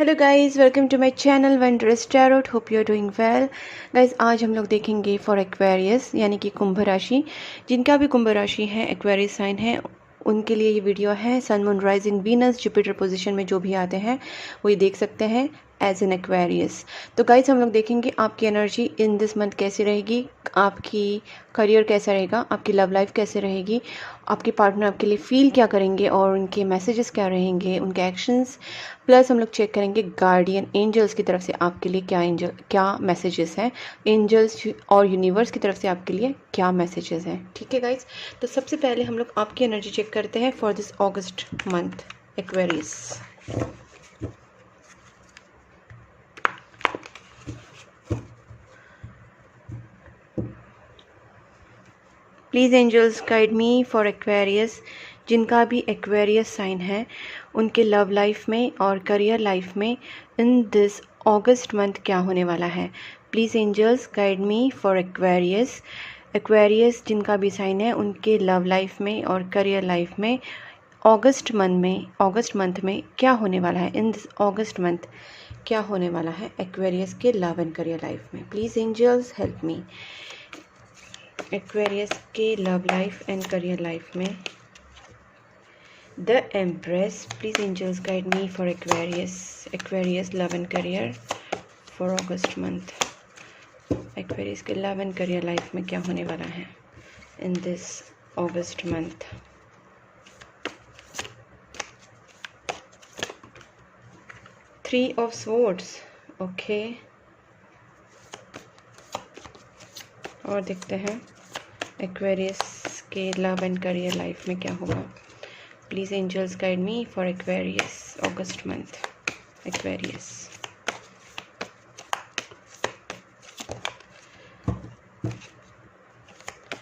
Hello guys, welcome to my channel wondrous tarot. Hope you are doing well. Guys, आज हम लोग देखेंगे for Aquarius यानी कि कुंभ राशि। जिनका भी कुंभ राशि है, एक्वेरियस साइन है, उनके लिए ये वीडियो है। Sun moon rising Venus Jupiter position में जो भी आते हैं वो ये देख सकते हैं एज एन एक्वेरियस। तो गाइस, हम लोग देखेंगे आपकी एनर्जी इन दिस मंथ कैसी रहेगी, आपकी करियर कैसा रहेगा, आपकी लव लाइफ कैसे रहेगी, आपके पार्टनर आपके लिए फील क्या करेंगे और उनके मैसेजेस क्या रहेंगे, उनके एक्शंस। प्लस हम लोग चेक करेंगे गार्डियन एंजल्स की तरफ से आपके लिए क्या मैसेजेस हैं, एंजल्स और यूनिवर्स की तरफ से आपके लिए क्या मैसेजेस हैं। ठीक है गाइस, तो सबसे पहले हम लोग आपकी एनर्जी चेक करते हैं for this August month Aquarius. Please angels guide me for Aquarius. जिनका भी एक्वेरियस साइन है उनके लव लाइफ में और करियर लाइफ में इन दिस अगस्त मंथ क्या होने वाला है। Please angels guide me for Aquarius. Aquarius जिनका भी साइन है उनके लव लाइफ में और करियर लाइफ में अगस्त मंथ में क्या होने वाला है। इन दिस अगस्त मंथ क्या होने वाला है एक्वेरियस के लव एंड करियर लाइफ में। Please angels help me. Aquarius के love life and career life में the empress. Please angels guide me for Aquarius love and career for August month. Aquarius के love and career life में क्या होने वाला है in this August month. Three of swords, okay. और देखते हैं एक्वेरियस के लव एंड करियर लाइफ में क्या होगा। Please angels guide me for Aquarius August month. Aquarius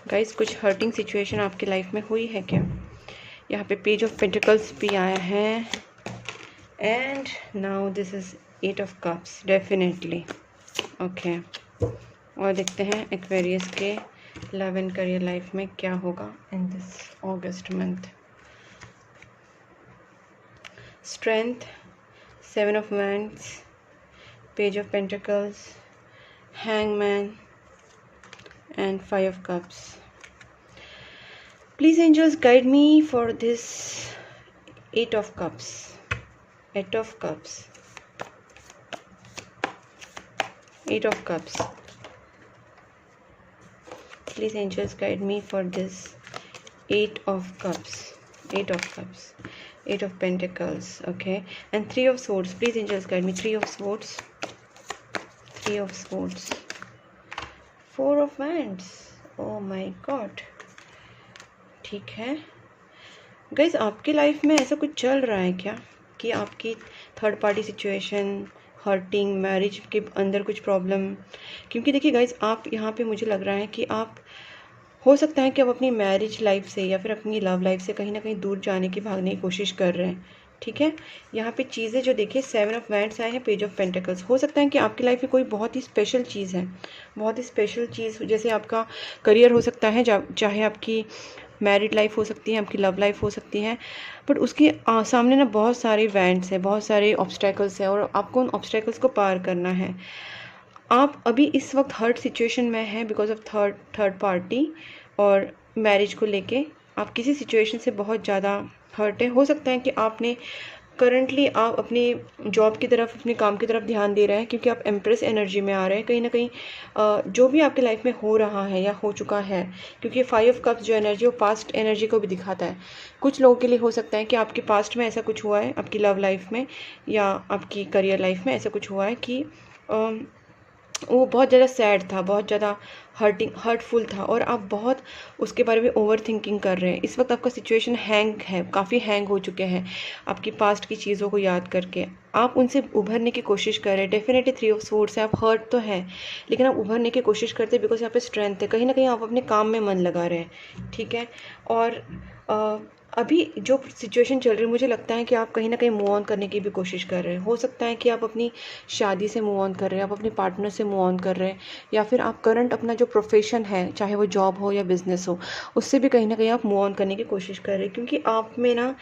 guys, कुछ हर्टिंग सिचुएशन आपकी लाइफ में हुई है क्या? यहाँ पे पेज ऑफ पेंटिकल्स भी आया है and now this is 8 of cups, definitely, okay. और देखते हैं एक्वेरियस के लव एंड करियर लाइफ में क्या होगा in this August month. Strength, 7 of wands, page of pentacles, hangman and 5 of cups. Please angels guide me for this 8 of cups. 8 of cups, 8 of cups. Please angels guide me for this 8 of cups, 8 of cups, 8 of pentacles, okay, and 3 of swords. Please angels guide me. 3 of swords, 3 of swords, 4 of wands. Oh my god, ठीक है guys. आपकी life में ऐसा कुछ चल रहा है क्या कि आपकी third party situation, hurting, marriage के अंदर कुछ प्रॉब्लम? क्योंकि देखिए गाइज, आप यहाँ पे मुझे लग रहा है कि आप, हो सकता है कि आप अपनी मैरिज लाइफ से या फिर अपनी लव लाइफ से कहीं ना कहीं दूर जाने की, भागने की कोशिश कर रहे हैं। ठीक है, यहाँ पे चीज़ें जो देखिए 7 ऑफ wands आए हैं, पेज ऑफ पेंटिकल्स। हो सकता है कि आपकी लाइफ में कोई बहुत ही स्पेशल चीज़ है, बहुत ही स्पेशल चीज़, जैसे आपका करियर हो सकता है, चाहे आपकी मैरिड लाइफ हो सकती है, आपकी लव लाइफ हो सकती है, बट उसके सामने ना बहुत सारे wands हैं, बहुत सारे ऑब्स्टेकल्स हैं और आपको उन ऑब्स्टेकल्स को पार करना है। आप अभी इस वक्त हर्ट सिचुएशन में हैं बिकॉज ऑफ थर्ड पार्टी और मैरिज को लेके आप किसी सिचुएशन से बहुत ज़्यादा हर्ट है। हो सकता है कि आपने करंटली आप अपने जॉब की तरफ, अपने काम की तरफ ध्यान दे रहे हैं क्योंकि आप एम्प्रेस एनर्जी में आ रहे हैं। कहीं ना कहीं जो भी आपके लाइफ में हो रहा है या हो चुका है, क्योंकि 5 ऑफ कप्स जो एनर्जी, वो पास्ट एनर्जी को भी दिखाता है। कुछ लोगों के लिए हो सकता है कि आपके पास्ट में ऐसा कुछ हुआ है, आपकी लव लाइफ में या आपकी करियर लाइफ में ऐसा कुछ हुआ है कि वो बहुत ज़्यादा सैड था, बहुत ज़्यादा हर्टफुल था और आप बहुत उसके बारे में ओवर थिंकिंग कर रहे हैं। इस वक्त आपका सिचुएशन हैंग है, काफ़ी हैंग हो चुके हैं आपकी पास्ट की चीज़ों को याद करके। आप उनसे उभरने की कोशिश कर रहे हैं। डेफिनेटली 3 ऑफ स्वॉर्ड्स है, आप हर्ट तो है लेकिन आप उभरने की कोशिश करते हैं बिकॉज यहाँ पे स्ट्रेंथ है। कहीं ना कहीं आप अपने काम में मन लगा रहे हैं, ठीक है। और अभी जो सिचुएशन चल रही है, मुझे लगता है कि आप कहीं ना कहीं मूव ऑन करने की भी कोशिश कर रहे हैं। हो सकता है कि आप अपनी शादी से मूव ऑन कर रहे हैं, आप अपने पार्टनर से मूव ऑन कर रहे हैं, या फिर आप करंट अपना जो प्रोफेशन है, चाहे वो जॉब हो या बिजनेस हो, उससे भी कहीं ना कहीं आप मूव ऑन करने की कोशिश कर रहे हैं। क्योंकि आप में ना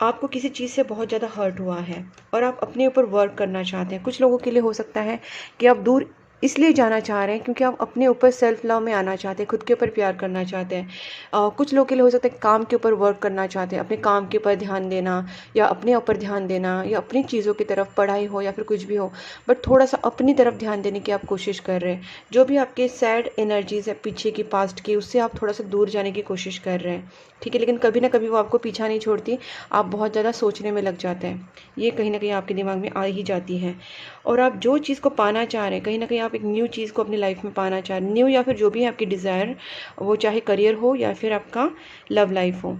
आपको किसी चीज़ से बहुत ज़्यादा हर्ट हुआ है और आप अपने ऊपर वर्क करना चाहते हैं। कुछ लोगों के लिए हो सकता है कि आप दूर इसलिए जाना चाह रहे हैं क्योंकि आप अपने ऊपर सेल्फ लव में आना चाहते हैं, खुद के ऊपर प्यार करना चाहते हैं। कुछ लोगों के लिए हो सकता है काम के ऊपर वर्क करना चाहते हैं, अपने काम के ऊपर ध्यान देना या अपने ऊपर ध्यान देना या अपनी चीज़ों की तरफ, पढ़ाई हो या फिर कुछ भी हो, बट थोड़ा सा अपनी तरफ ध्यान देने की आप कोशिश कर रहे हैं। जो भी आपके सैड एनर्जीज है पीछे की, पास्ट की, उससे आप थोड़ा सा दूर जाने की कोशिश कर रहे हैं, ठीक है। लेकिन कभी ना कभी वो आपको पीछा नहीं छोड़ती, आप बहुत ज़्यादा सोचने में लग जाते हैं, ये कहीं ना कहीं आपके दिमाग में आ ही जाती है। और आप जो चीज़ को पाना चाह रहे हैं, कहीं ना कहीं आप एक न्यू चीज़ को अपनी लाइफ में पाना चाह रहे हैं, न्यू या फिर जो भी है आपकी डिज़ायर, वो चाहे करियर हो या फिर आपका लव लाइफ हो,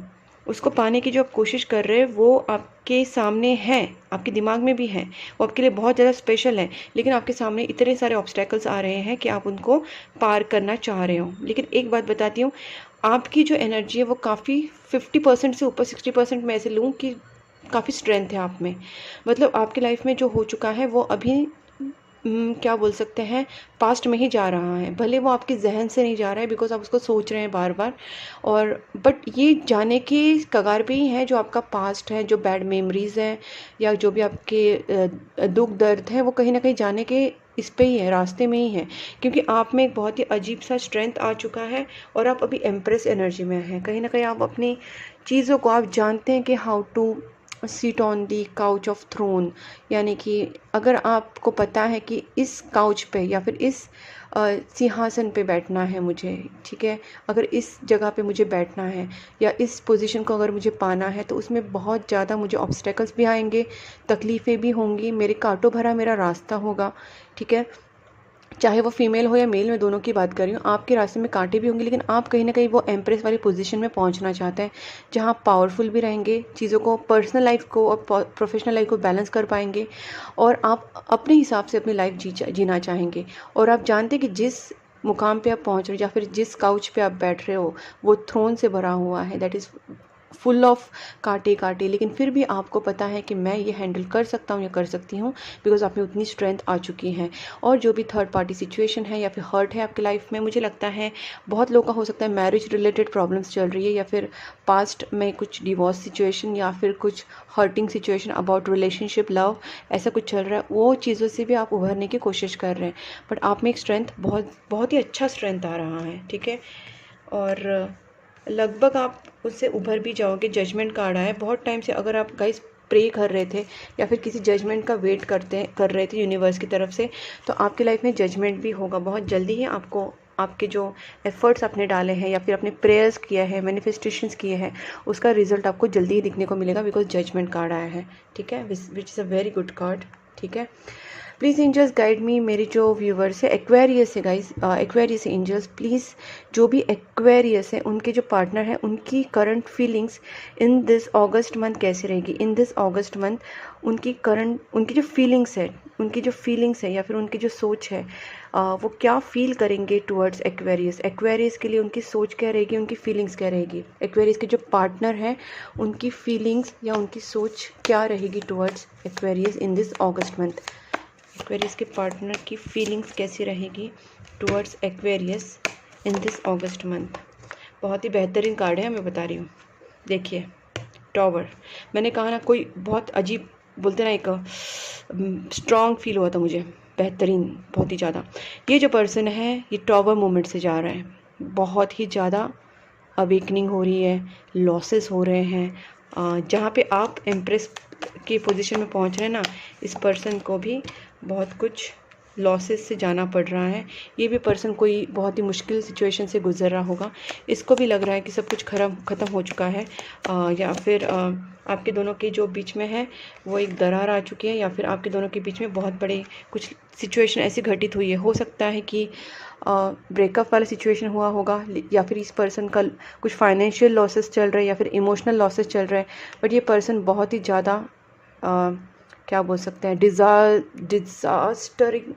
उसको पाने की जो आप कोशिश कर रहे हैं वो आपके सामने है, आपके दिमाग में भी है, वो आपके लिए बहुत ज़्यादा स्पेशल है। लेकिन आपके सामने इतने सारे ऑब्स्टेकल्स आ रहे हैं कि आप उनको पार करना चाह रहे हो। लेकिन एक बात बताती हूँ, आपकी जो एनर्जी है वो काफ़ी 50% से ऊपर, 60% मैं ऐसे लूँ कि काफ़ी स्ट्रेंथ है आप में। मतलब आपकी लाइफ में जो हो चुका है वो अभी क्या बोल सकते हैं, पास्ट में ही जा रहा है। भले वो आपके जहन से नहीं जा रहा है बिकॉज आप उसको सोच रहे हैं बार बार, और बट ये जाने के कगार पे ही है। जो आपका पास्ट है, जो बैड मेमोरीज हैं या जो भी आपके दुख दर्द है, वो कहीं ना कहीं जाने के इस पे ही है, रास्ते में ही है। क्योंकि आप में एक बहुत ही अजीब सा स्ट्रेंथ आ चुका है और आप अभी एम्प्रेस एनर्जी में हैं। कहीं ना कहीं आप अपनी चीज़ों को, आप जानते हैं कि how to sit on the couch of throne, यानी कि अगर आपको पता है कि इस काउच पे या फिर इस सिंहासन पे बैठना है मुझे, ठीक है, अगर इस जगह पे मुझे बैठना है या इस पोजीशन को अगर मुझे पाना है, तो उसमें बहुत ज़्यादा मुझे ऑब्स्टेकल्स भी आएंगे, तकलीफ़ें भी होंगी, मेरे कांटों भरा मेरा रास्ता होगा, ठीक है। चाहे वो फीमेल हो या मेल, मैं दोनों की बात कर रही हूँ। आपके रास्ते में कांटे भी होंगे, लेकिन आप कहीं ना कहीं वो एम्प्रेस वाली पोजीशन में पहुँचना चाहते हैं जहाँ आप पावरफुल भी रहेंगे, चीज़ों को, पर्सनल लाइफ को और प्रोफेशनल लाइफ को बैलेंस कर पाएंगे, और आप अपने हिसाब से अपनी लाइफ जीना चाहेंगे। और आप जानते हैं कि जिस मुकाम पे आप पहुँच रहे हो या फिर जिस काउच पे आप बैठ रहे हो, वो थ्रोन से भरा हुआ है, दैट इज़ फुल ऑफ कांटे कांटे, लेकिन फिर भी आपको पता है कि मैं ये हैंडल कर सकता हूँ या कर सकती हूँ, बिकॉज आप में उतनी स्ट्रेंथ आ चुकी है। और जो भी थर्ड पार्टी सिचुएशन है या फिर हर्ट है आपकी लाइफ में, मुझे लगता है बहुत लोगों का हो सकता है मैरिज रिलेटेड प्रॉब्लम्स चल रही है, या फिर पास्ट में कुछ डिवोर्स सिचुएशन या फिर कुछ hurting situation about relationship, love, ऐसा कुछ चल रहा है। वो चीज़ों से भी आप उभरने की कोशिश कर रहे हैं, बट आप में एक स्ट्रेंथ, बहुत बहुत ही अच्छा स्ट्रेंथ आ रहा है, ठीक है। और लगभग आप उससे उभर भी जाओगे। जजमेंट कार्ड आया है। बहुत टाइम से अगर आप गाइस प्रे कर रहे थे या फिर किसी जजमेंट का वेट कर रहे थे यूनिवर्स की तरफ से, तो आपकी लाइफ में जजमेंट भी होगा बहुत जल्दी ही। आपको आपके जो एफर्ट्स आपने डाले हैं या फिर अपने प्रेयर्स किया है, मैनिफेस्टेशंस किए हैं, उसका रिजल्ट आपको जल्दी ही दिखने को मिलेगा, बिकॉज जजमेंट कार्ड आया है, ठीक है, which is a very good card, ठीक है। Please angels guide me. मेरे जो व्यूवर्स है एक्वेरियस है गाइस, एक्वेरियस एंजल्स, प्लीज़ जो भी एक्वेरियस है उनके जो पार्टनर है, उनकी current feelings in this August month कैसे रहेगी। इन दिस अगस्त मंथ उनकी जो फीलिंग्स है या फिर उनकी जो सोच है, वो क्या फील करेंगे टुवर्ड्स एक्वेरियस। एक्वेरियस के लिए उनकी सोच क्या रहेगी, उनकी फीलिंग्स क्या रहेगी। एक्वेरियस के जो पार्टनर है उनकी फीलिंग्स या उनकी सोच क्या रहेगी towards Aquarius in this August month. Aquarius के पार्टनर की फीलिंग्स कैसी रहेगी towards Aquarius in this August month. बहुत ही बेहतरीन कार्ड है, मैं बता रही हूँ। देखिए, टॉवर, मैंने कहा ना, कोई बहुत अजीब बोलते ना, एक स्ट्रॉन्ग फील हुआ था मुझे, बेहतरीन, बहुत ही ज़्यादा। ये जो पर्सन है ये टॉवर मोमेंट से जा रहा है, बहुत ही ज़्यादा अवेकनिंग हो रही है, लॉसेस हो रहे हैं। जहाँ पे आप एम्प्रेस की पोजीशन में पहुँच रहे हैं ना, इस पर्सन को भी बहुत कुछ लॉसेस से जाना पड़ रहा है। ये भी पर्सन कोई बहुत ही मुश्किल सिचुएशन से गुजर रहा होगा। इसको भी लग रहा है कि सब कुछ ख़त्म हो चुका है, या फिर आपके दोनों के जो बीच में है वो एक दरार आ चुकी है, या फिर आपके दोनों के बीच में बहुत बड़े कुछ सिचुएशन ऐसी घटित हुई है। हो सकता है कि ब्रेकअप वाला सिचुएशन हुआ होगा, या फिर इस पर्सन का कुछ फाइनेंशियल लॉसेस चल रहे हैं या फिर इमोशनल लॉसेस चल रहे हैं। बट ये पर्सन बहुत ही ज़्यादा क्या बोल सकते हैं,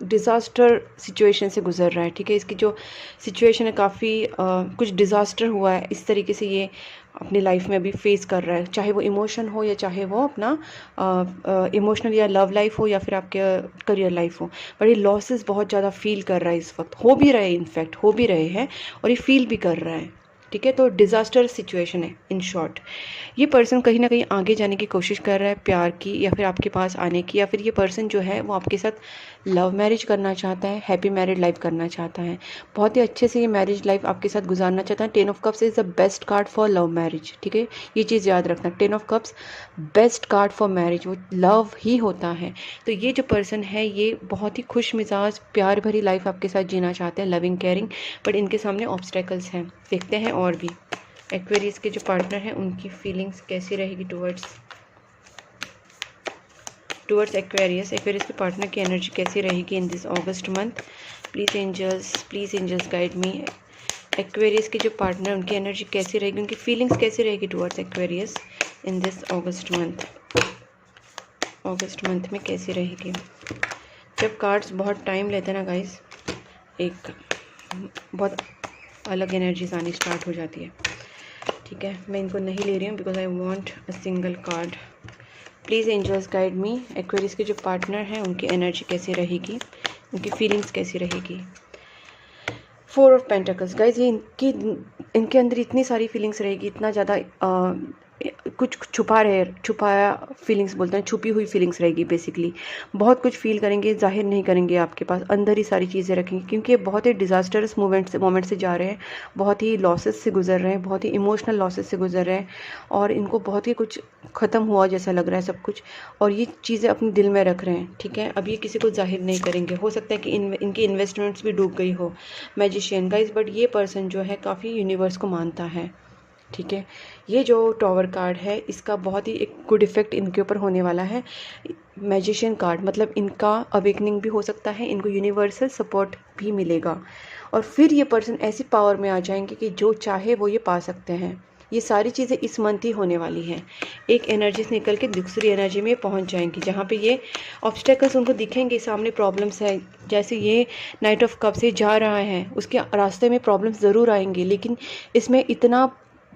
डिज़ास्टर सिचुएशन से गुजर रहा है, ठीक है। इसकी जो सिचुएशन है काफ़ी कुछ डिज़ास्टर हुआ है, इस तरीके से ये अपनी लाइफ में अभी फेस कर रहा है, चाहे वो इमोशन हो या चाहे वो अपना इमोशनल या लव लाइफ हो या फिर आपके करियर लाइफ हो। बट ये लॉसेस बहुत ज़्यादा फील कर रहा है इस वक्त, हो भी रहे, इनफैक्ट हो भी रहे हैं, और ये फील भी कर रहा है। ठीक है। तो डिज़ास्टर सिचुएशन है इन शॉर्ट। ये पर्सन कहीं ना कहीं आगे जाने की कोशिश कर रहा है प्यार की, या फिर आपके पास आने की, या फिर ये पर्सन जो है वो आपके साथ लव मैरिज करना चाहता है, हैप्पी मैरिड लाइफ करना चाहता है, बहुत ही अच्छे से ये मैरिज लाइफ आपके साथ गुजारना चाहता है। 10 of cups is the best card for love marriage, ठीक है, ये चीज़ याद रखना। 10 of cups best card for marriage, वो लव ही होता है। तो ये जो पर्सन है ये बहुत ही खुश मिजाज प्यार भरी लाइफ आपके साथ जीना चाहते हैं, लविंग केयरिंग, बट इनके सामने ऑब्स्टेकल्स हैं। देखते हैं और भी एक्वेरियस के जो पार्टनर हैं उनकी फीलिंग्स कैसी रहेगी टुवर्ड्स एक्वेरियस के पार्टनर की एनर्जी कैसी रहेगी in this August month. Please angels guide me. Aquarius के जो पार्टनर उनकी एनर्जी कैसी रहेगी, उनकी फीलिंग्स कैसी रहेगी towards Aquarius in this August month में कैसी रहेगी। जब कार्ड्स बहुत टाइम लेते हैं ना गाइस, एक बहुत अलग एनर्जीज आनी स्टार्ट हो जाती है, ठीक है। मैं इनको नहीं ले रही हूँ because I want a single card. Please angels guide me. Aquarius के जो पार्टनर हैं उनकी एनर्जी कैसी रहेगी, उनकी फीलिंग्स कैसी रहेगी। 4 ऑफ पेंटिकल्स गाइज, ये इनके अंदर इतनी सारी फीलिंग्स रहेगी, इतना ज़्यादा कुछ छुपाया फीलिंग्स बोलते हैं, छुपी हुई फीलिंग्स रहेगी बेसिकली। बहुत कुछ फील करेंगे, जाहिर नहीं करेंगे आपके पास, अंदर ही सारी चीज़ें रखेंगे, क्योंकि ये बहुत ही डिज़ास्टरस मोमेंट से जा रहे हैं, बहुत ही लॉसेस से गुजर रहे हैं, बहुत ही इमोशनल लॉसेस से गुजर रहे हैं, और इनको बहुत ही कुछ ख़त्म हुआ जैसा लग रहा है सब कुछ, और ये चीज़ें अपने दिल में रख रहे हैं, ठीक है। अब ये किसी को जाहिर नहीं करेंगे, हो सकता है कि इनकी इन्वेस्टमेंट्स भी डूब गई हो। मैजिशियन गाइज, बट ये पर्सन जो है काफ़ी यूनिवर्स को मानता है, ठीक है। ये जो टॉवर कार्ड है इसका बहुत ही एक गुड इफेक्ट इनके ऊपर होने वाला है। मैजिशियन कार्ड मतलब इनका अवेकनिंग भी हो सकता है, इनको यूनिवर्सल सपोर्ट भी मिलेगा, और फिर ये पर्सन ऐसी पावर में आ जाएंगे कि जो चाहे वो ये पा सकते हैं। ये सारी चीज़ें इस मंथ ही होने वाली हैं। एक एनर्जी से निकल के दूसरी एनर्जी में पहुंच जाएंगी, जहाँ पे ये ऑब्स्टेकल्स उनको दिखेंगे, सामने प्रॉब्लम्स है, जैसे ये नाइट ऑफ कप से जा रहा है उसके रास्ते में प्रॉब्लम्स ज़रूर आएंगे, लेकिन इसमें इतना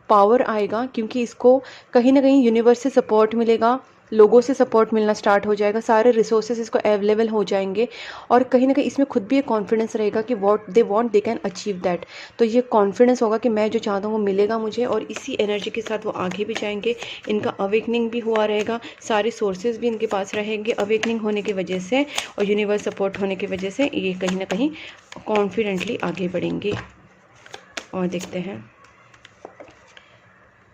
पावर आएगा क्योंकि इसको कहीं ना कहीं यूनिवर्स से सपोर्ट मिलेगा, लोगों से सपोर्ट मिलना स्टार्ट हो जाएगा, सारे रिसोर्सेज इसको अवेलेबल हो जाएंगे, और कहीं ना कहीं इसमें खुद भी एक कॉन्फिडेंस रहेगा कि what they want they can achieve that. तो ये कॉन्फिडेंस होगा कि मैं जो चाहता हूँ वो मिलेगा मुझे, और इसी एनर्जी के साथ वो आगे भी जाएंगे। इनका अवेकनिंग भी हुआ रहेगा, सारे सोर्सेज भी इनके पास रहेंगे अवेकनिंग होने की वजह से, और यूनिवर्स सपोर्ट होने की वजह से ये कहीं ना कहीं कॉन्फिडेंटली आगे बढ़ेंगे। और देखते हैं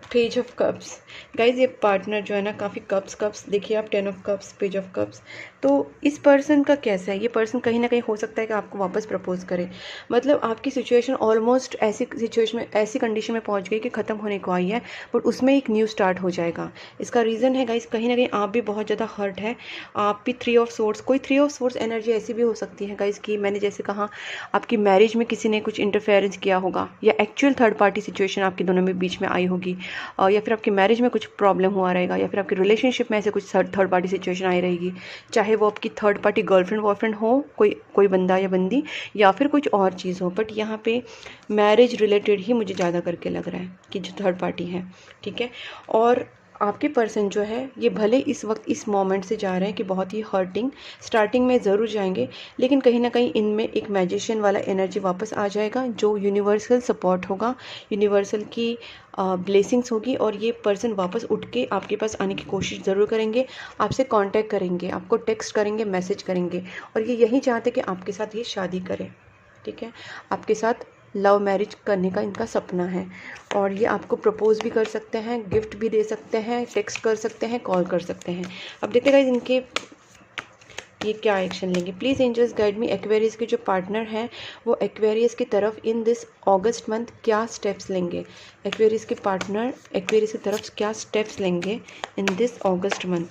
पेज ऑफ कप्स गाइज, ये पार्टनर जो है ना काफ़ी कप्स देखिए आप, 10 of cups, page of cups. तो इस पर्सन का कैसा है, ये पर्सन कहीं ना कहीं हो सकता है कि आपको वापस प्रपोज करे, मतलब आपकी सिचुएशन ऑलमोस्ट ऐसी सिचुएशन में, ऐसी कंडीशन में पहुंच गई कि ख़त्म होने को आई है, बट उसमें एक न्यू स्टार्ट हो जाएगा। इसका रीज़न है गाइज कहीं ना कहीं आप भी बहुत ज़्यादा हर्ट है, आप भी 3 ऑफ सोर्ड्स, कोई 3 ऑफ सोर्ड्स एनर्जी ऐसी भी हो सकती है गाइज कि मैंने जैसे कहा आपकी मैरिज में किसी ने कुछ इंटरफेरेंस किया होगा, या एक्चुअल थर्ड पार्टी सिचुएशन आपके दोनों में बीच में आई होगी, या फिर आपकी मैरिज में कुछ प्रॉब्लम हुआ रहेगा, या फिर आपकी रिलेशनशिप में ऐसे कुछ थर्ड पार्टी सिचुएशन आई रहेगी, चाहे वो आपकी थर्ड पार्टी गर्लफ्रेंड बॉयफ्रेंड हो, कोई बंदा या बंदी, या फिर कुछ और चीज़ हो, बट यहाँ पे मैरिज रिलेटेड ही मुझे ज़्यादा करके लग रहा है कि जो थर्ड पार्टी है, ठीक है। और आपके पर्सन जो है ये भले इस वक्त इस मोमेंट से जा रहे हैं कि बहुत ही हर्टिंग स्टार्टिंग में ज़रूर जाएंगे, लेकिन कहीं ना कहीं इनमें एक मैजिशियन वाला एनर्जी वापस आ जाएगा, जो यूनिवर्सल सपोर्ट होगा, यूनिवर्सल की ब्लेसिंग्स होगी, और ये पर्सन वापस उठ के आपके पास आने की कोशिश ज़रूर करेंगे, आपसे कांटेक्ट करेंगे, आपको टेक्स्ट करेंगे, मैसेज करेंगे, और ये यही चाहते कि आपके साथ ये शादी करें, ठीक है। आपके साथ लव मैरिज करने का इनका सपना है, और ये आपको प्रपोज भी कर सकते हैं, गिफ्ट भी दे सकते हैं, टेक्स्ट कर सकते हैं, कॉल कर सकते हैं। अब देखते गाइस इनके ये क्या एक्शन लेंगे। Please angels guide me. Aquarius के जो पार्टनर हैं वो एक्वेरियस की तरफ इन दिस अगस्त मंथ क्या स्टेप्स लेंगे, एक्वेरियस के पार्टनर एक्वेरियस की तरफ क्या स्टेप्स लेंगे इन दिस अगस्त मंथ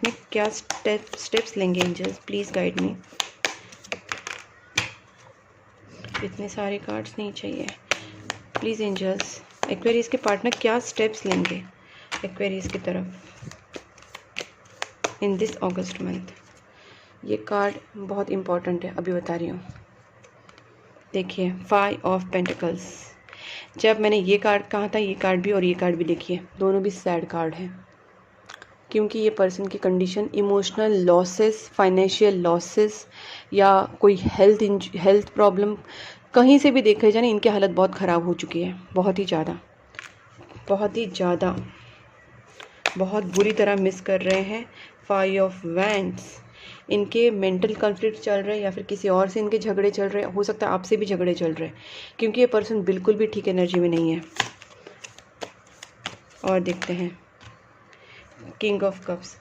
में क्या स्टेप्स लेंगे एंजल्स, प्लीज़ गाइड मी। इतने सारे कार्ड्स नहीं चाहिए, प्लीज़ एंजल्स। एक्वेरियस के पार्टनर क्या स्टेप्स लेंगे एक्वेरियस की तरफ इन दिस अगस्त मंथ। ये कार्ड बहुत इंपॉर्टेंट है, अभी बता रही हूँ। देखिए 5 ऑफ पेंटिकल्स, जब मैंने ये कार्ड कहा था, ये कार्ड भी और ये कार्ड भी देखिए, दोनों भी सैड कार्ड हैं, क्योंकि ये पर्सन की condition emotional losses, financial losses, या कोई हेल्थ प्रॉब्लम, कहीं से भी देखा जाए इनकी हालत बहुत ख़राब हो चुकी है, बहुत ही ज़्यादा, बहुत ही ज़्यादा, बहुत बुरी तरह मिस कर रहे हैं। 5 ऑफ वैंड्स, इनके मेंटल कॉन्फ्लिक्ट चल रहे हैं या फिर किसी और से इनके झगड़े चल रहे हैं, हो सकता है आपसे भी झगड़े चल रहे हैं, क्योंकि ये पर्सन बिल्कुल भी ठीक एनर्जी में नहीं है। और देखते हैं किंग ऑफ कप्स।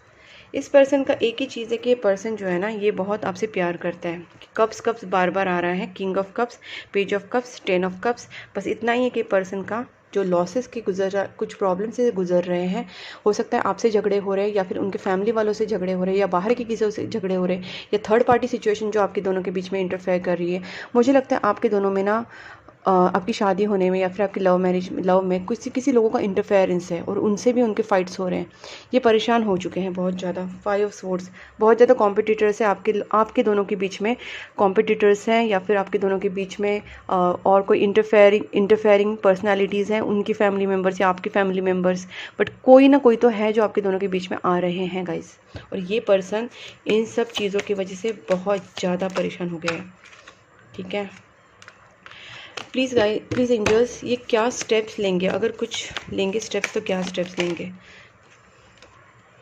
इस पर्सन का एक ही चीज़ है कि ये पर्सन जो है ना, ये बहुत आपसे प्यार करता है। कप्स कप्स बार बार आ रहा है, king of cups, page of cups, 10 of cups. बस इतना ही है कि पर्सन का जो लॉसेस के कुछ प्रॉब्लम से गुजर रहे हैं, हो सकता है आपसे झगड़े हो रहे हैं या फिर उनके फैमिली वालों से झगड़े हो रहे हैं या बाहर के किसी से झगड़े हो रहे हैं या थर्ड पार्टी सिचुएशन जो आपके दोनों के बीच में इंटरफेयर कर रही है। मुझे लगता है आपके दोनों में ना आपकी शादी होने में या फिर आपकी लव में किसी लोगों का इंटरफेरेंस है और उनसे भी उनके फाइट्स हो रहे हैं। ये परेशान हो चुके हैं बहुत ज़्यादा। 5 ऑफ स्वॉर्ड्स, बहुत ज़्यादा कॉम्पिटिटर्स हैं आपके दोनों के बीच में, कॉम्पिटिटर्स हैं या फिर आपके दोनों के बीच में और कोई इंटरफेयरिंग पर्सनालिटीज़ हैं, उनकी फैमिली मेम्बर्स या आपकी फैमिली मेम्बर्स, बट कोई ना कोई तो है जो आपके दोनों के बीच में आ रहे हैं गाइस। और ये पर्सन इन सब चीज़ों की वजह से बहुत ज़्यादा परेशान हो गया है, ठीक है। प्लीज़ एंजल्स, ये क्या स्टेप्स लेंगे, अगर कुछ लेंगे स्टेप्स तो क्या स्टेप्स लेंगे।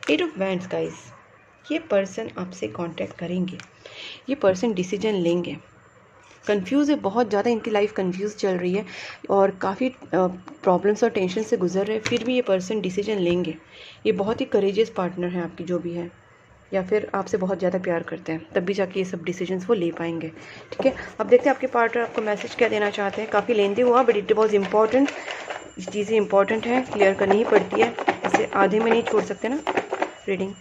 8 ऑफ वैंड्स गाइस, ये पर्सन आपसे कांटेक्ट करेंगे, ये पर्सन डिसीजन लेंगे। कंफ्यूज है बहुत ज़्यादा, इनकी लाइफ कंफ्यूज चल रही है और काफ़ी प्रॉब्लम्स और टेंशन से गुजर रहे हैं, फिर भी ये पर्सन डिसीजन लेंगे। ये बहुत ही करेजियस पार्टनर है आपकी, जो भी है, या फिर आपसे बहुत ज़्यादा प्यार करते हैं, तब भी जाके ये सब डिसीजंस वो ले पाएंगे, ठीक है। अब देखते हैं आपके पार्टनर आपको मैसेज क्या देना चाहते हैं। काफ़ी लेंदी हुआ बट इट वॉज इम्पॉर्टेंट, चीज़ें इंपॉर्टेंट है, क्लियर करनी ही पड़ती है, ऐसे आधे में नहीं छोड़ सकते ना रीडिंग।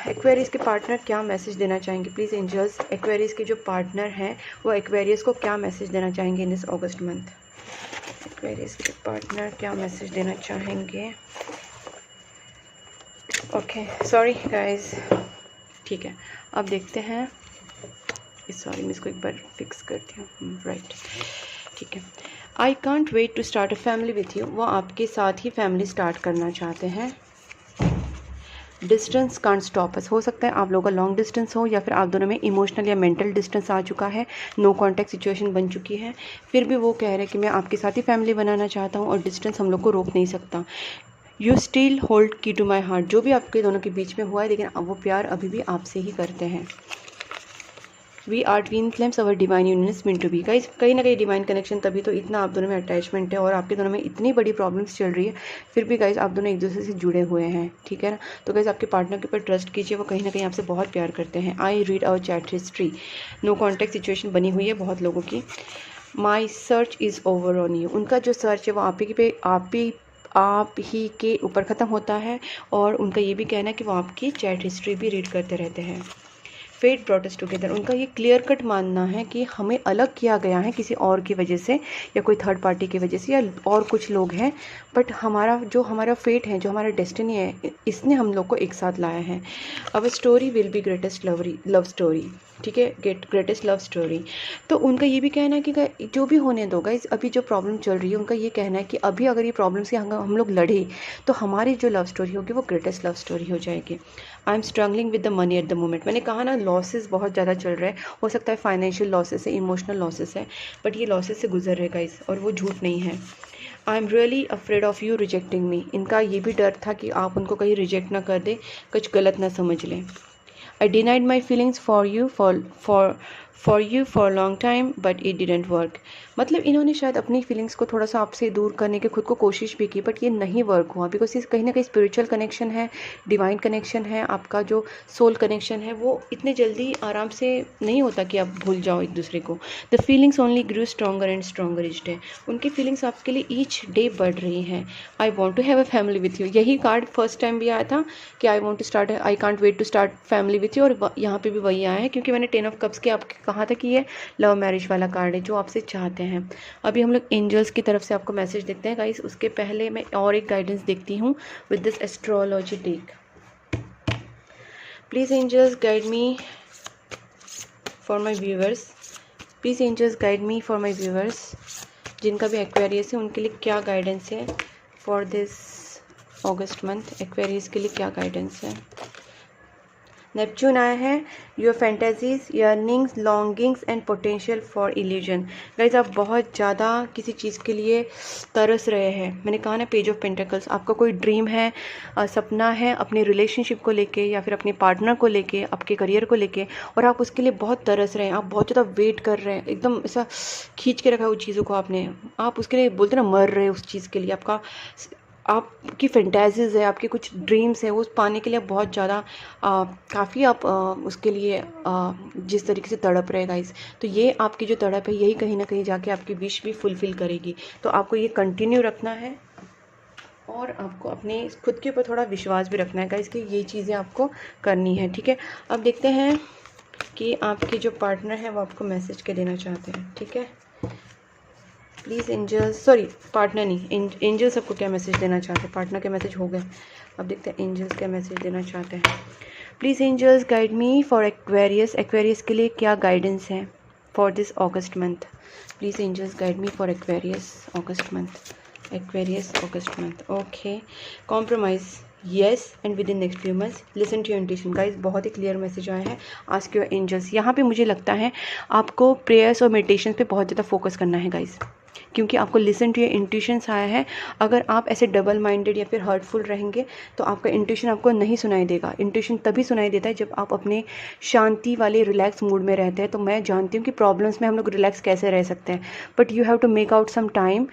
एक्वेरियस के पार्टनर क्या मैसेज देना चाहेंगे प्लीज़ एंजल्स। एक्वेरियस के जो पार्टनर हैं वो एक्वेरियस को क्या मैसेज देना चाहेंगे इन दिस अगस्त मंथ। एक्वेरियस के पार्टनर क्या मैसेज देना चाहेंगे। ओके सॉरी गाइस, ठीक है। अब देखते हैं, सॉरी मैं इसको एक बार फिक्स करती हूँ, राइट, ठीक है। I can't wait to start a family with you, वो आपके साथ ही फैमिली स्टार्ट करना चाहते हैं। डिस्टेंस कांट स्टॉप अस, हो सकता है आप लोगों का लॉन्ग डिस्टेंस हो या फिर आप दोनों में इमोशनल या मेंटल डिस्टेंस आ चुका है, नो कॉन्टैक्ट सिचुएशन बन चुकी है, फिर भी वो कह रहे हैं कि मैं आपके साथ ही फैमिली बनाना चाहता हूँ और डिस्टेंस हम लोग को रोक नहीं सकता। यू स्टिल होल्ड की टू माई हार्ट, जो भी आपके दोनों के बीच में हुआ है, लेकिन वो प्यार अभी भी आपसे ही करते हैं। We are twin flames, our divine union is meant to be. Guys कहीं ना कहीं डिवाइन कनेक्शन, तभी तो इतना आप दोनों में अटैचमेंट है और आपके दोनों में इतनी बड़ी प्रॉब्लम्स चल रही है, फिर भी गाइस आप दोनों एक दूसरे से जुड़े हुए हैं, ठीक है ना। तो गाइस आपके पार्टनर के ऊपर ट्रस्ट कीजिए, वो कहीं ना कहीं आपसे बहुत प्यार करते हैं। I read our chat history, no contact situation बनी हुई है बहुत लोगों की। My search is over on you, उनका जो सर्च है वो आप ही के ऊपर ख़त्म होता है और उनका ये भी कहना है कि वो आपकी चैट हिस्ट्री भी रीड करते रहते हैं। फेट ब्रॉट अस टुगेदर, उनका ये क्लियर कट मानना है कि हमें अलग किया गया है किसी और की वजह से या कोई थर्ड पार्टी की वजह से या और कुछ लोग हैं, बट हमारा फेट है, जो हमारा डेस्टिनी है, इसने हम लोग को एक साथ लाया है। Our story will be greatest love story, ठीक है, ग्रेटेस्ट लव स्टोरी। तो उनका ये भी कहना है कि जो भी होने दो गाइस, अभी जो प्रॉब्लम चल रही है, उनका ये कहना है कि अभी अगर ये प्रॉब्लम से हम लोग लड़े तो हमारी जो लव स्टोरी होगी वो ग्रेटेस्ट लव स्टोरी हो जाएगी। I am struggling with the money at the moment, मैंने कहा ना लॉसेस बहुत ज़्यादा चल रहे हैं, हो सकता है फाइनेंशियल लॉसेस है, इमोशनल लॉसेस है, बट ये लॉसेस से गुजर रहे गाइस और वो झूठ नहीं है। I am really afraid of you rejecting me, इनका ये भी डर था कि आप उनको कहीं रिजेक्ट ना कर दे, कुछ गलत ना समझ लें। I denied my feelings for you for long time but it didn't work, मतलब इन्होंने शायद अपनी फीलिंग्स को थोड़ा सा आपसे दूर करने की खुद को कोशिश भी की, बट ये नहीं वर्क हुआ, बिकॉज ये कहीं ना कहीं स्पिरिचुअल कनेक्शन है, डिवाइन कनेक्शन है, आपका जो सोल कनेक्शन है वो इतने जल्दी आराम से नहीं होता कि आप भूल जाओ एक दूसरे को। The feelings only grew stronger and stronger each day, उनकी फीलिंग्स आपके लिए ईच डे बढ़ रही हैं। I want to have a family with you, यही कार्ड फर्स्ट टाइम भी आया था कि I want to start, I can't wait to start family with you, और यहाँ पे भी वही आया है क्योंकि मैंने 10 ऑफ कप्स के आपके कहा था कि ये लव मैरिज वाला कार्ड है जो आपसे चाहते हैं। अभी हम लोग एंजल्स की तरफ से आपको मैसेज देखते हैं गाइस, उसके पहले मैं और एक गाइडेंस देखती हूँ with this astrology tech. Please angels guide me for my viewers, please angels guide me for my viewers, जिनका भी एक्वेरियस है उनके लिए क्या गाइडेंस है for this August month. Aquarius के लिए क्या गाइडेंस है। नेपच्यून आया है, your fantasies, yearnings, longings and potential for illusion. Guys आप बहुत ज़्यादा किसी चीज़ के लिए तरस रहे हैं। मैंने कहा ना पेज ऑफ पेंटिकल्स, आपका कोई ड्रीम है, सपना है अपने रिलेशनशिप को लेके या फिर अपने पार्टनर को लेके, आपके करियर को लेके, और आप उसके लिए बहुत तरस रहे हैं, आप बहुत ज़्यादा वेट कर रहे हैं, एकदम ऐसा खींच के रखा है उस चीज़ों को आपने, आप उसके लिए बोलते ना मर रहे हैं उस चीज़ के लिए, आपकी फैंटेसीज है, आपके कुछ ड्रीम्स है, वो पाने के लिए बहुत ज़्यादा काफ़ी आप उसके लिए जिस तरीके से तड़प रहे गाइस, तो ये आपकी जो तड़प है यही कहीं ना कहीं जाके आपकी विश भी फुलफ़िल करेगी। तो आपको ये कंटिन्यू रखना है और आपको अपने खुद के ऊपर थोड़ा विश्वास भी रखना है गाइस कि ये चीज़ें आपको करनी है, ठीक है। अब देखते हैं कि आपके जो पार्टनर है वो आपको मैसेज क्या देना चाहते हैं, ठीक है। प्लीज़ एंजल्स, सॉरी पार्टनर नहीं, एंजल्स आपको क्या मैसेज देना चाहते हैं। पार्टनर के मैसेज हो गए, अब देखते हैं एंजल्स क्या मैसेज देना चाहते हैं। Please angels guide me for Aquarius, Aquarius के लिए क्या गाइडेंस है for this August month. Please angels guide me for Aquarius August month, Aquarius August month. Okay, compromise yes and within next few months listen to your intuition. Guys बहुत ही clear message आया है, ask your angels. यहाँ पे मुझे लगता है आपको प्रेयर्स और मेडिटेशन पे बहुत ज़्यादा फोकस करना है गाइज, क्योंकि आपको लिसन टू योर इंट्यूशंस आया है। अगर आप ऐसे डबल माइंडेड या फिर हर्टफुल रहेंगे तो आपका इंट्यूशन आपको नहीं सुनाई देगा। इंट्यूशन तभी सुनाई देता है जब आप अपने शांति वाले रिलैक्स मूड में रहते हैं। तो मैं जानती हूँ कि प्रॉब्लम्स में हम लोग रिलैक्स कैसे रह सकते हैं, but you have to make out some time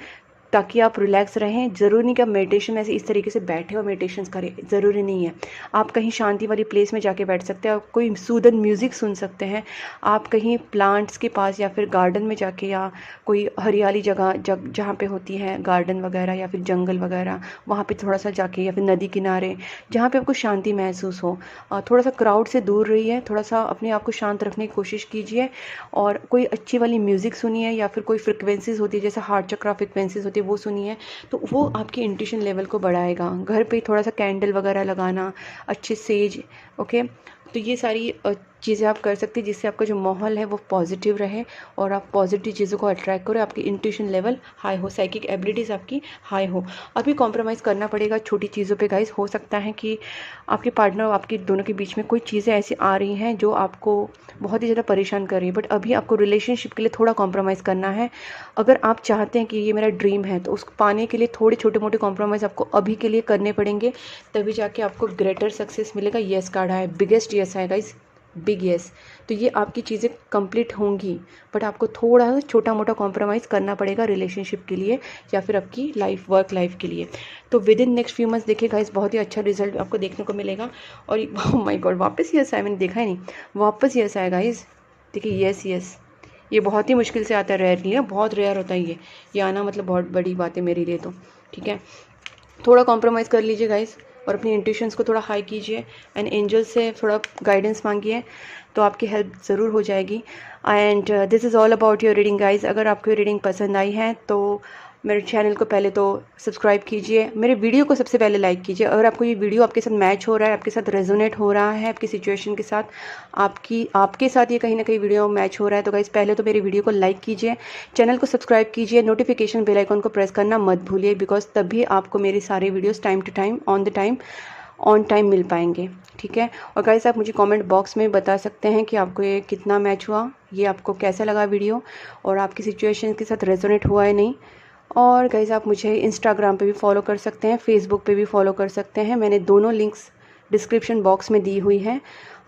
ताकि आप रिलैक्स रहें। ज़रूरी नहीं कि आप मेडिटेशन में ऐसे इस तरीके से बैठे और मेडिटेशन करें, ज़रूरी नहीं है। आप कहीं शांति वाली प्लेस में जाके बैठ सकते हैं, आप कोई सूदन म्यूज़िक सुन सकते हैं, आप कहीं प्लांट्स के पास या फिर गार्डन में जाके, या कोई हरियाली जगह जहाँ पे होती है गार्डन वगैरह या फिर जंगल वगैरह, वहाँ पे थोड़ा सा जाके, या फिर नदी किनारे जहाँ पे आपको शांति महसूस हो। थोड़ा सा क्राउड से दूर रहिए, थोड़ा सा अपने आप को शांत रखने की कोशिश कीजिए, और कोई अच्छी वाली म्यूज़िक सुनिए, या फिर कोई फ्रिक्वेंसीज होती है जैसे हार्ट चक्रा फ्रिक्वेंसीज होती है वो सुनिए, तो वो आपकी इंट्यूशन लेवल को बढ़ाएगा। घर पे थोड़ा सा कैंडल वगैरह लगाना, अच्छे सेज, ओके, तो ये सारी चीज़ें आप कर सकते हैं जिससे आपका जो माहौल है वो पॉजिटिव रहे और आप पॉजिटिव चीज़ों को अट्रैक्ट करो, आपकी इंट्यूशन लेवल हाई हो, साइकिक एबिलिटीज़ आपकी हाई हो। अभी कॉम्प्रोमाइज़ करना पड़ेगा छोटी चीज़ों पे गाइस। हो सकता है कि आपके पार्टनर और आपकी दोनों के बीच में कोई चीज़ें ऐसी आ रही हैं जो आपको बहुत ही ज़्यादा परेशान कर रही है, बट अभी आपको रिलेशनशिप के लिए थोड़ा कॉम्प्रोमाइज़ करना है। अगर आप चाहते हैं कि ये मेरा ड्रीम है तो उसको पाने के लिए थोड़े छोटे मोटे कॉम्प्रोमाइज़ आपको अभी के लिए करने पड़ेंगे, तभी जाके आपको ग्रेटर सक्सेस मिलेगा। येस कार्ड है, बिगेस्ट येस है गाइस, बिग येस। तो ये आपकी चीज़ें कंप्लीट होंगी, बट आपको थोड़ा सा छोटा मोटा कॉम्प्रोमाइज़ करना पड़ेगा रिलेशनशिप के लिए या फिर आपकी लाइफ, वर्क लाइफ के लिए। तो with in next few months देखिए गाइस, बहुत ही अच्छा रिजल्ट आपको देखने को मिलेगा। और ओह माय गॉड, वापस यस आया, मैंने देखा ही नहीं, वापस यस आया गाइस। देखिए यस यस, ये बहुत ही मुश्किल से आता है, रेयरली, बहुत रेयर होता है ये आना, मतलब बहुत बड़ी बात है मेरे लिए तो, ठीक है। थोड़ा कॉम्प्रोमाइज़ कर लीजिए गाइस और अपनी इंट्यूशंस को थोड़ा हाई कीजिए एंड एंजल से थोड़ा गाइडेंस मांगिए, तो आपकी हेल्प ज़रूर हो जाएगी। And this is all about your reading guys. अगर आपको ये रीडिंग पसंद आई है तो मेरे चैनल को पहले तो सब्सक्राइब कीजिए, मेरे वीडियो को सबसे पहले लाइक कीजिए। अगर आपको ये वीडियो आपके साथ मैच हो रहा है, आपके साथ रेजोनेट हो रहा है, आपकी सिचुएशन के साथ, आपके साथ ये कहीं ना कहीं वीडियो मैच हो रहा है, तो गाइस पहले तो मेरी वीडियो को लाइक कीजिए, चैनल को सब्सक्राइब कीजिए, नोटिफिकेशन बेल आइकन को प्रेस करना मत भूलिए, बिकॉज तभी आपको मेरी सारे videos time to time, on time मिल पाएंगे, ठीक है। और गाइस आप मुझे कमेंट बॉक्स में बता सकते हैं कि आपको ये कितना मैच हुआ, ये आपको कैसा लगा वीडियो, और आपकी सिचुएशन के साथ रेजोनेट हुआ है नहीं। और गाइस आप मुझे इंस्टाग्राम पे भी फॉलो कर सकते हैं, फेसबुक पे भी फॉलो कर सकते हैं, मैंने दोनों लिंक्स डिस्क्रिप्शन बॉक्स में दी हुई हैं।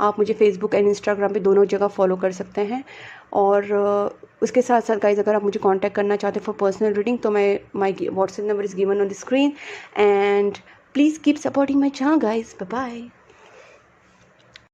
आप मुझे फेसबुक एंड इंस्टाग्राम पे दोनों जगह फॉलो कर सकते हैं। और उसके साथ साथ गाइस अगर आप मुझे कांटेक्ट करना चाहते हैं फॉर पर्सनल रीडिंग, तो my WhatsApp number is given on the screen, and please keep supporting my channel guys. Bye bye.